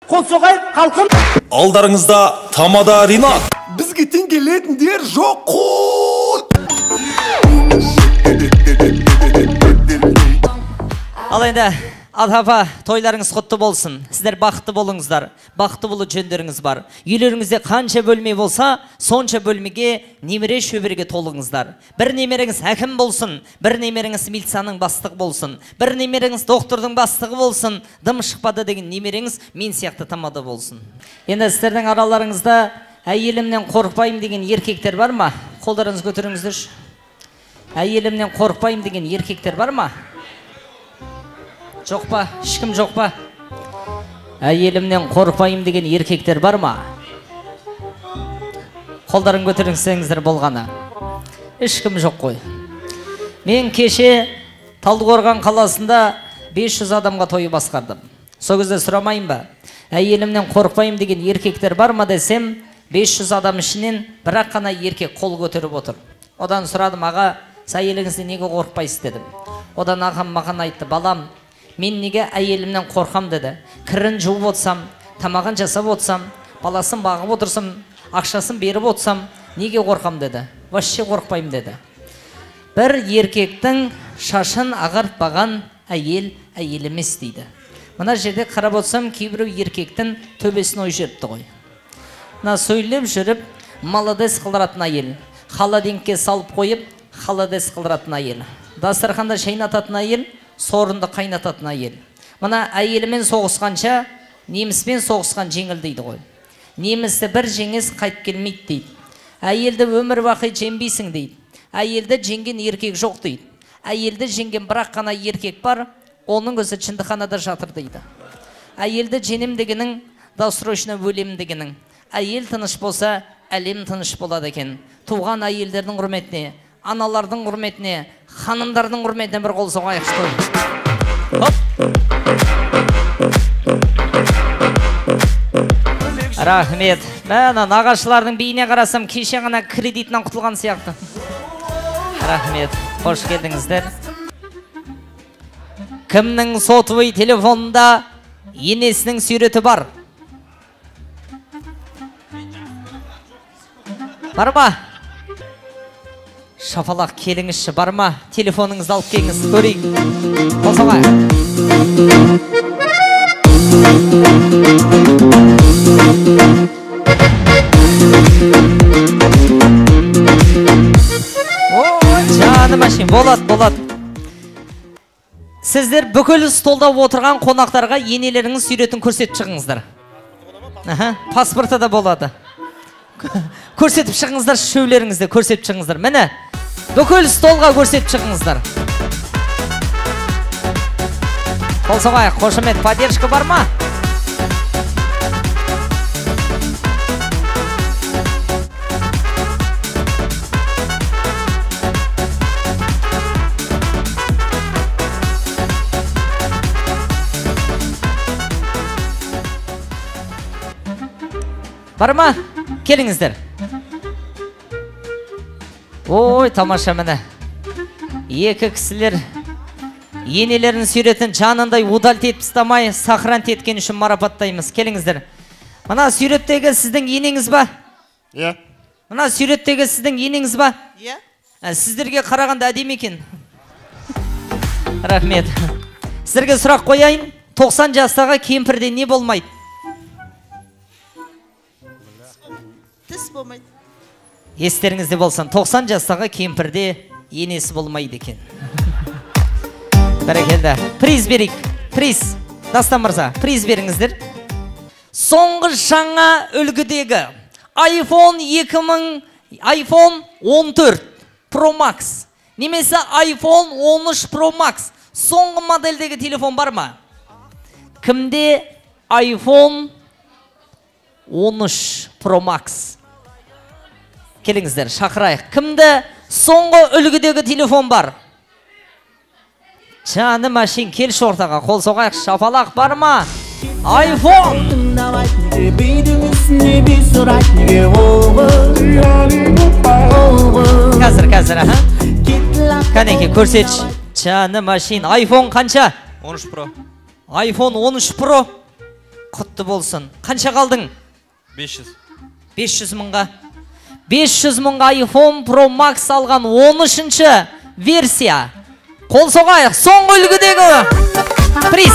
Қол соғайық, қалқын. Алдарыңызда Тамада Ринат. Бізге тең келетіндер жоқ қой. Ал енді Адхапа, тойларыңыз құтты болсын. Сіздер бақытты болыңыздар. Бақытты болу жөндеріңіз бар. Үйлеріңізде қанша бөлме болса, сонша бөлмеге немере шөберге толыңыздар. Бір немереңіз әкім болсын, бір немереңіз милицияның бастығы болсын, бір немереңіз доктордың бастығы болсын, дым шықпады деген немереңіз мен сияқты Тамада болсын. Енді сіздердің араларыңызда әйелімнен қорықпаймын деген еркектер бар ма? Қолдарыңыз көтеріңіздерші. Әйелімнен қорықпаймын деген еркектер бар ма? Жоқ па? Ешкім жоқ па? Әйелімнен қорықпаймын деген еркектер бар ма? Қолдарын көтеріңіздер болғаны. Ешкім жоқ қой. Мен кеше Талдықорған қаласында 500 адамға тойы басқардым. Сол кезде сұрамайын ба? Әйелімнен қорықпаймын деген еркектер бар ма десем, 500 адам ішінен бірақ қана еркек қол көтеріп отыр. Одан сұрадым, аға, әйеліңізден неге қорықпайсыз дедім. Одан ағам маған айтты, балам, мен неге әйелімнен қорқам деді. Кірін жуып отсам, тамағын жасап отсам, баласын бағып отырсам, ақшасын беріп отсам, неге қорқам деді. Вообще қорқпаймын деді. Бір еркектің шашын ағартпаған әйел емес дейді. Мына жерде қарап отсам, кейбіреу еркектің төбесін ой жеріпті ғой. Мына сөйлеп жүріп, молодец қылдыратын әйел. Холодильникке салып қойып, холодец қылдыратын әйел. Дастарханда шайнататын әйел, сорынды қайнататын әйел. Мына әйелімен соғысқанша, неміспен соғысқан жеңіл дейді ғой. Немісті бір жеңіс қайт келмейді дейді. Әйелді өмір бақи жеңбейсің дейді. Әйелді жеңген еркек жоқ дейді. Әйелді жеңген бірақ қана еркек бар, оның өзі жындыханада жатыр дейді. Әйелді женем дегенің, досрочно өлем дегенің. Әйел тыныш болса, әлем тыныш болады екен. Туған әйелдердің құрметіне, аналардың құрметіне, ханымдардың құрметіне бір қол соғайықшы. Рахмет. Мәні нағашылардың бейіне қарасам, кеше ғана кредитінен құтылған сияқты. Рахмет. Қош келдіңіздер. Кімнің сотовый телефонында енесінің суреті бар? Бар ма? Шапалақ келіңізші, бар ма? Телефоныңызды алып келіңіз, көрейік. Қосыңа. Жаным ашын, болады. Сіздер бүкіл столда отырған қонақтарға енелеріңіз суретін көрсетіп шығыңыздар. Паспорты да болады. Көрсетіп шығыңыздар, шөулеріңізді көрсетіп шығыңыздар. Міне, бүкіл столға көрсетіп шығыңыздар. Қол соғайық, қошемет, поддержка бар ма? Бар ма? Келіңіздер. Ой, тамаша міне. Екі кісілер енелерінің суретін жанындай удалт етіп стамай, сақрант еткен үшін марапаттаймыз. Келіңіздер. Мына суреттегі сіздің енеңіз ба? Иә. Мына суреттегі сіздің енеңіз ба? Иә. Сіздерге қарағанда әдемі екен. Рахмет. Сіздерге сұрақ қояйын. 90 жастағы кемпірде не болмайды? Тіс болмайды. Естеріңізде болсын, 90 жастағы кемпірде енесі болмайды екен. Бәрекелді. Приз берейік. Приз. Дастан мырза, приз беріңіздер. Соңғы жаңа үлгідегі iPhone 14 Pro Max немесе iPhone 13 Pro Max соңғы модельдегі телефон бар ма? Кімде iPhone 13 Pro Max? Келіңіздер, шақырайық. Кімді соңғы үлгідегі телефон бар? Жаны машин, келші ортаға, қол соғайық, шапалақ бар ма? iPhone! Қазір, аха. Кәнеке, көрсетші. Жаны машин, iPhone қанша? 13 Pro. iPhone 13 Pro. Құтты болсын. Қанша қалдың? 500. 500 мыңға. 500 мыңға iPhone Pro Max алған 13-ші версия. Қол соғайық. Соңғы үлгідегі приз.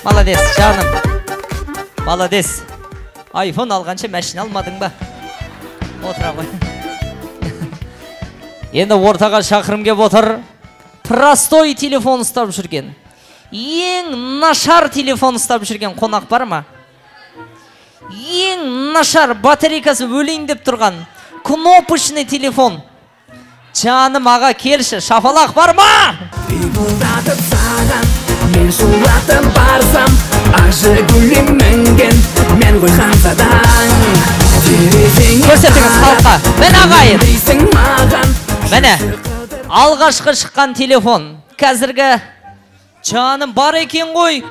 Молодец, жаным. Молодец. iPhone алғанша мәшін алмадың ба? Отыра ғой. Енді ортаға шақырым кеп отыр. Простой телефон ұстап жүрген. Ең нашар телефон ұстап жүрген қонақ бар ма? Ең нашар батарейкасы өлейін деп тұрған кнопочный телефон. Жаным аға келші, шапалақ бар ма? Пипылдатып саған, мен шулатып барсам, ажы гүлім мінген, мен ғой ханзадаң. Көрсетіңіз халыққа, мен ағайын. Міне, алғашқы шыққан телефон. Қазіргі жаным бар екен ғой.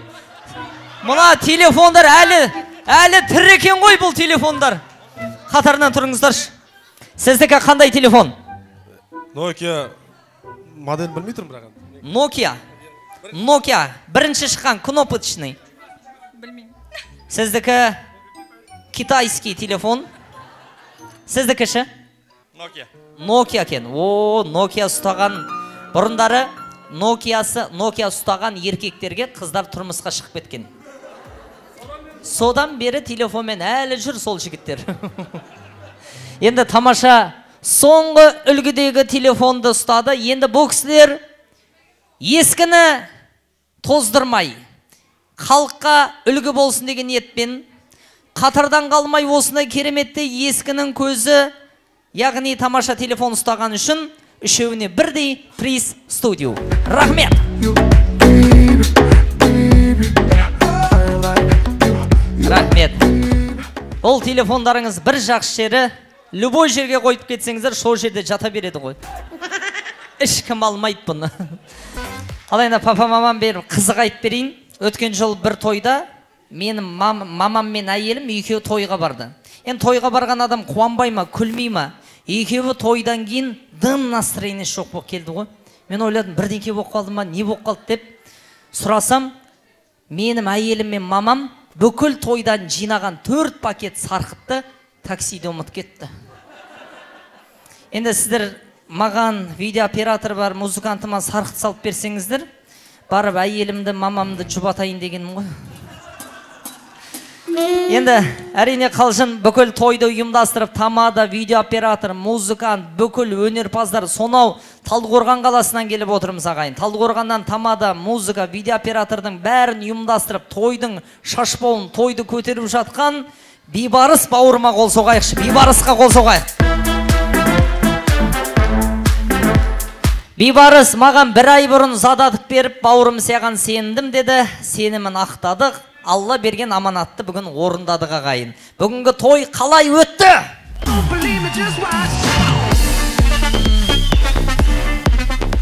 Мұна телефондар әлі тірі екен ғой бұл телефондар. Қатарынан тұрыңыздаршы. Сіздікі қандай телефон? Nokia модель білмей тұрмын бірақ. Nokia. Бірінші шыққан кнопочный. Білмеймін. Сіздікі китайский телефон. Сіздікі ше? Nokia екен. Nokia ұстаған бұрындары Nokia ұстаған еркектерге қыздар тұрмысқа шығып кеткен. Содан бері телефонмен әлі жүр сол жігіттер. Енді тамаша соңғы үлгідегі телефонды ұстады. Енді бұл кісілер ескіні тоздырмай, халыққа үлгі болсын деген ниетпен, қатардан қалмай осындай кереметті ескінің көзі, яғни тамаша телефон ұстаған үшін үшеуіне бірдей приз студио. Рахмет! Рахмет! Ол телефондарыңыз бір жақсы жері, любой жерге қойып кетсеңіздер, сол жерде жата береді ғой. Ешкім алмайды бұны. Алайында папа-мамам беріп қызық айтып берейін. Өткен жыл бір тойда менің мамам мен әйелім екеуі тойға барды. Енді тойға барған адам қуанбай ма, күлмей ма? Екеуі тойдан кейін дым настроение жоқ болып келді ғой. Мен ойладым, бірдеңке болып қалды ма, не болып қалды деп сұрасам, менің әйелім мен мамам бүкіл тойдан жинаған 4 пакет сарқытты таксиде ұмыт кетті. Енді сіздер маған видеооператор бар, музыкантыма сарқыт салып берсеңіздер, барып әйелімді, мамамды жұбатайын дегенім ғой. Енді әрине қалжын бүкіл тойды ұйымдастырып, тамада, видеооператор, музыкант, бүкіл өнерпаздар сонау Талдықорған қаласынан келіп отырмыз ағайын. Талдықорғаннан тамада, музыка, видеооператордың бәрін ұйымдастырып, тойдың шашбауын, тойды көтеріп жатқан Бейбарыс бауырыма қол соғайықшы. Бейбарысқа қол соғайық. Бейбарыс маған 1 ай бұрын задатып беріп, бауырым саған сендім деді. Сенімін ақтадық. Алла берген аманатты бүгін орындадық ағайын. Бүгінгі той қалай өтті?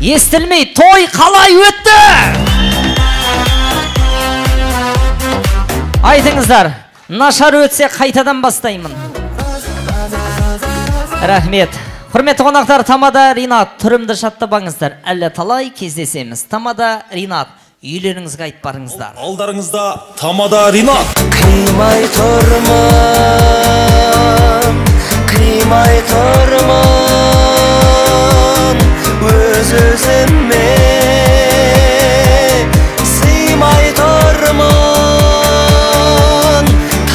Естілмей, той қалай өтті? Айтыңыздар, нашар өтсе қайтадан бастаймын. Рахмет. Құрметті қонақтар, Тамада Ринат, түрімді шаттабаңыздар. Әлі талай кездесеміз. Тамада Ринат, үйлеріңізге айтып барыңыздар. Алдарыңызда Тамада Ринат. Қимай тұрмын, өз-өзіме сыймай тұрмын,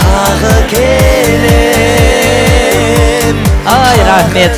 тағы келем. Ай, рахмет.